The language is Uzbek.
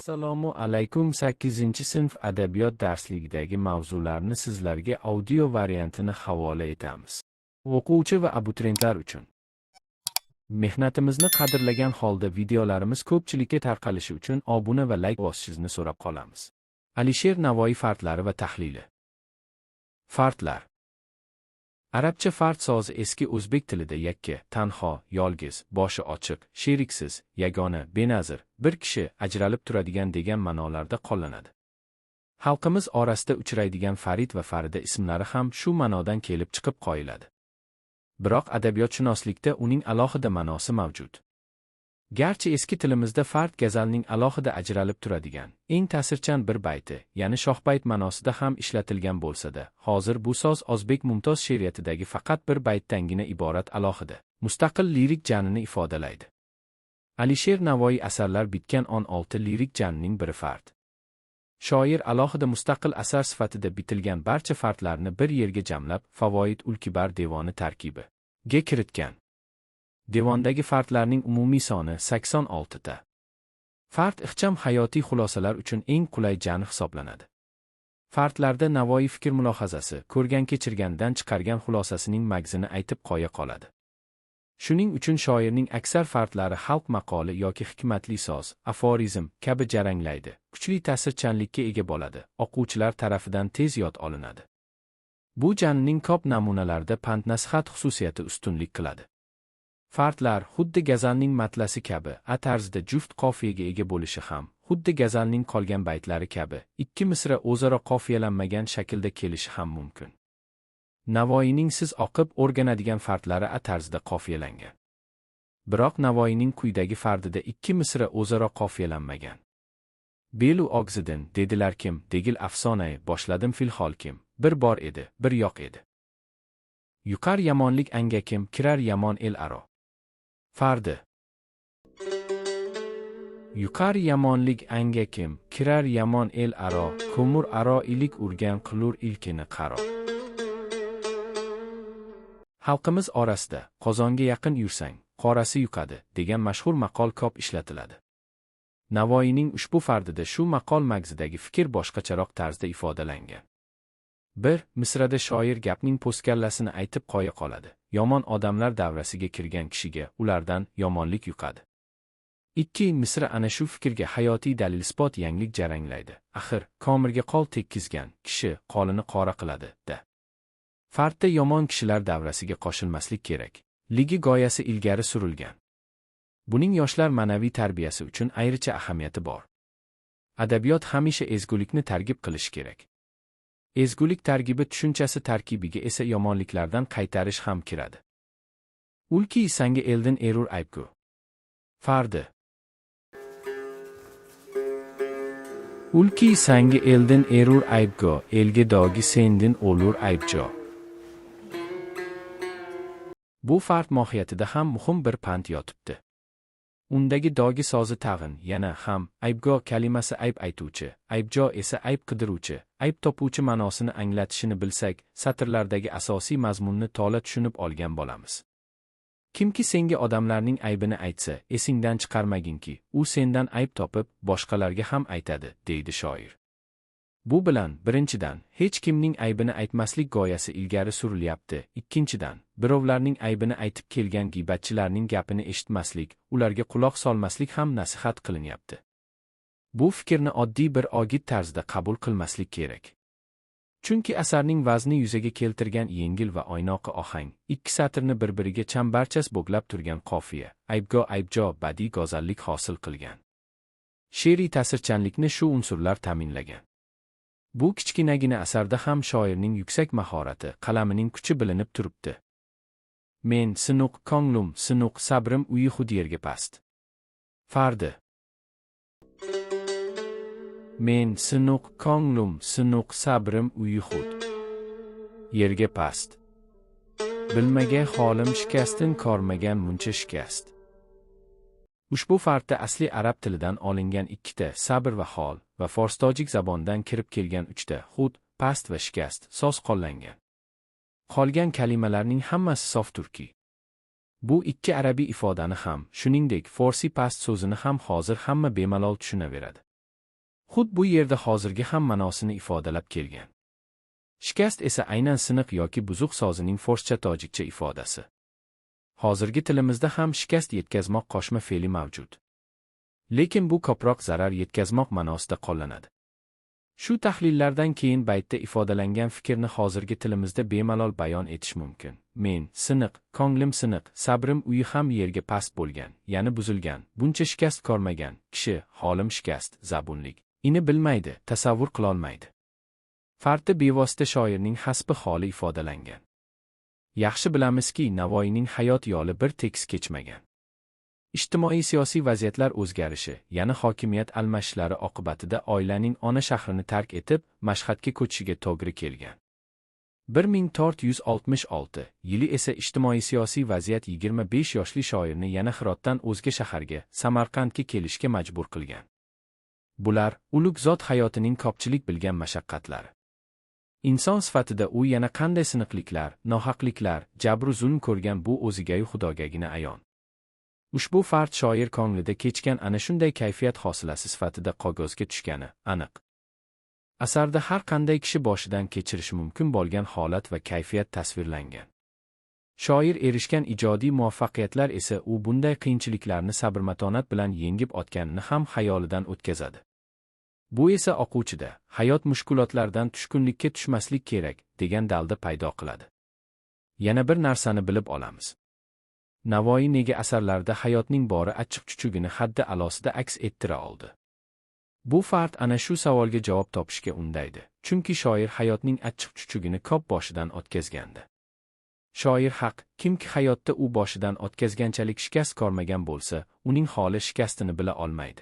Assalomu alaykum. 8-sinf adabiyot darsligidagi mavzularni sizlarga audio variantini havola etamiz. O'quvchi va abituriyentlar uchun. Mehnatimizni qadrlagan holda videolarimiz ko'pchilikka tarqalishi uchun obuna va like bosishingizni so'rab qolamiz. Alisher Navoiy fardlari va tahlili. Fardlar. Arabcha fard so'zi eski o'zbek tilida yakka, tanho, yolg'iz, boshi ochiq, sheriksiz, yagona, benazir, bir kishi ajralib turadigan degan ma'nolarda qo'llanadi. Xalqimiz orasida uchraydigan Farid va Farida ismlari ham shu ma'nodan kelib chiqib qo'yiladi. Biroq adabiyotshunoslikda uning alohida ma'nosi mavjud. Garchi eski tilimizda fard gazalning alohida ajralib turadigan, eng ta'sirchan bir bayti, ya'ni shohbayt ma'nosida ham ishlatilgan bo'lsa-da, hozir bu so'z O'zbek mumtoz she'riyatidagi faqat bir baytdangina iborat alohida, mustaqil lirik janrini ifodalaydi. Alisher Navoiy asarlar bitgan 16 lirik janrning biri fard. Shoir alohida mustaqil asar sifatida bitilgan barcha fardlarni bir yerga jamlab, Favoid ul Kibar devoni tarkibiga kiritgan. Devondagi fardlarning umumiy soni 86 ta. Fard ixcham hayotiy xulosalar uchun eng qulay janr hisoblanadi. Fardlarda Navoiy fikr-mulohazasi, ko'rgan-kechirgandan chiqargan xulosasining mag'zini aytib qo'ya qoladi. Shuning uchun shoirning aksar fardlari xalq maqoli yoki hikmatli so'z, aforizm kabi jaranglaydi, kuchli ta'sirchanlikka ega bo'ladi, o'quvchilar tarafidan tez yod olinadi. Bu janrning ko'p namunalarida pand-nasihat xususiyati ustunlik qiladi. Fardlar xuddi gazalning matlasi kabi a tarzda juft qofiyaga ega bo'lishi ham, xuddi gazalning qolgan baytlari kabi ikki misra o'zaro qofiyalanmagan shaklda kelishi ham mumkin. Navoiyning siz o'qib o'rganadigan fardlari a tarzda qofiyalangan. Biroq Navoiyning quyidagi fardida ikki misra o'zaro qofiyalanmagan. Belu og'zidan dedilar kim, degil afsonay, boshladim filhol kim, bir bor edi, bir yo'q edi. Yuqar yamonlik anga kim, kirar yamon el aro. Fardi. Yuqar yamonlik anga kim, kirar yamon el aro, ko'mur aro ilik urgan qilur ilkini qaro. Xalqimiz orasida qozonga yaqin yursang, qorasi yuqadi degan mashhur maqol ko'p ishlatiladi. Navoiyning ushbu fardida shu maqol mag'zidagi fikr boshqacharoq tarzda ifodalangan. Bir misrada shoir gapning po'skallasini aytib qo'ya qoladi. Yomon odamlar davrasiga kirgan kishiga ulardan yomonlik yuqadi. 2 misra ana shu fikrga hayotiy dalil-isbot yangilik jaranglaydi. Axir, komirga qo'l tekkizgan kishi qo'lini qora qiladi, da. Fardda yomon kishilar davrasiga qo'shilmaslik kerak. Ligi goyasi ilgari surilgan. Buning yoshlar ma'naviy tarbiyasi uchun ayricha ahamiyati bor. Adabiyot hamisha ezgulikni targib qilish kerak. Ezgulik targibi tushunchasi tarkibiga esa yomonliklardan qaytarish ham kiradi. Ulki sanga eldan erur aybgu. Fardi. Ulki sanga eldan erur aybgo, elga dogi sendin olur aybjo. Bu fard mohiyatida ham muhim bir pand yotibdi. Undagi dogi so'zi tag'in yana ham aybgo kalimasi ayb aytuvchi, aybjo esa ayb qidiruvchi, ayb topuvchi ma'nosini anglatishini bilsak, satrlardagi asosiy mazmunni to'la tushunib olgan bo'lamiz. Kimki senga odamlarning aybini aytsa, esingdan chiqarmaginki, u sendan ayb topib, boshqalarga ham aytadi, deydi shoir. Bu bilan, birinchidan, hech kimning aybini aytmaslik go'yasi ilgari surilyapti. Ikkinchidan, birovlarning aybini aytib kelgan g'iybatchilarning gapini eshitmaslik, ularga quloq solmaslik ham nasihat qilinyapti. Bu fikrni oddiy bir ogid tarzda qabul qilmaslik kerak. Chunki asarning vazni yuzaga keltirgan yengil va oynoqi ohang, ikki satrni bir-biriga chambarchas bog'lab turgan qofiya, aybgo aybjo badiiy go'zallik hosil qilgan. She'riy ta'sirchanlikni shu unsurlar ta'minlagan. Bu kichkinagina asarda ham shoirning yuksak mahorati, qalamining kuchi bilinib turibdi. Men sinuq ko'nglim, sinuq sabrim uyi xud yerga past. Fardi. Men sinuq ko'nglim, sinuq sabrim uyi xud yerga past. Bilmagan holim shikastin, ko'rmagan muncha shikast. Ushbu fardda asli arab tilidan olingan ikkita sabr va hol va fors-tojik zabondan kirib kelgan uchta xud, past va shikast so'z qo'llangan. Qolgan kalimalarning hammasi sof turkiy. Bu ikki arabiy ifodani ham, shuningdek, forsi past so'zini ham hozir hamma bemalol tushunaveradi. Xud bu yerda hozirgi ham ma'nosini ifodalab kelgan. Shikast esa aynan siniq yoki buzuq so'zining forscha tojikcha ifodasi. Hozirgi tilimizda ham shikast yetkazmoq qo'shma fe'li mavjud. Lekin bu ko'proq zarar yetkazmoq ma'nosida qo'llanadi. Shu tahlillardan keyin baytda ifodalangan fikrni hozirgi tilimizda bemalol bayon etish mumkin. Men siniq, ko'nglim siniq, sabrim uyi ham yerga past bo'lgan, ya'ni buzilgan, buncha shikast ko'rmagan kishi, holim shikast, zabunlik. Ini bilmaydi, tasavvur qilolmaydi. Farqda bevosita shoirning hasbi holi ifodalangan. Yaxshi bilamizki, Navoiyning hayot yo'li bir tekis kechmagan. Ijtimoiy-siyosiy vaziyatlar o'zgarishi, ya'ni hokimiyat almashishlari oqibatida oilaning ona shahrini tark etib, Mashhadga ko'chishiga to'g'ri kelgan. 1466 yili esa ijtimoiy-siyosiy vaziyat 25 yoshli shoirni yana Hirotdan o'zga shaharga, Samarqandga kelishga majbur qilgan. Bular ulug' zot hayotining ko'pchilik bilgan mashaqqatlari. Inson sifatida u yana qanday siniqliklar, nohaqliklar, jabr va zulm ko'rgan bu o'ziga-yu Xudogagina ayon. Ushbu fard shoir ko'nglida kechgan ana shunday kayfiyat hosilasi sifatida qog'ozga tushgani aniq. Asarda har qanday kishi boshidan kechirishi mumkin bo'lgan holat va kayfiyat tasvirlangan. Shoir erishgan ijodiy muvaffaqiyatlar esa u bunday qiyinchiliklarni sabr-matonat bilan yengib o'tganini ham xayolidan o'tkazadi. Bu esa o'quvchida hayot mushkulotlardan tushkunlikka tushmaslik kerak degan dalda paydo qiladi. Yana bir narsani bilib olamiz. Navoiy nega asarlarda hayotning bori achchiq-chuchugini haddi alosida aks ettira oldi? Bu fard ana shu savolga javob topishga undaydi, chunki shoir hayotning achchiq-chuchugini ko'p boshidan o'tkazgandi. Shoir haq, kimki hayotda u boshidan o'tkazganchalik shikast ko'rmagan bo'lsa, uning holi shikastini bila olmaydi.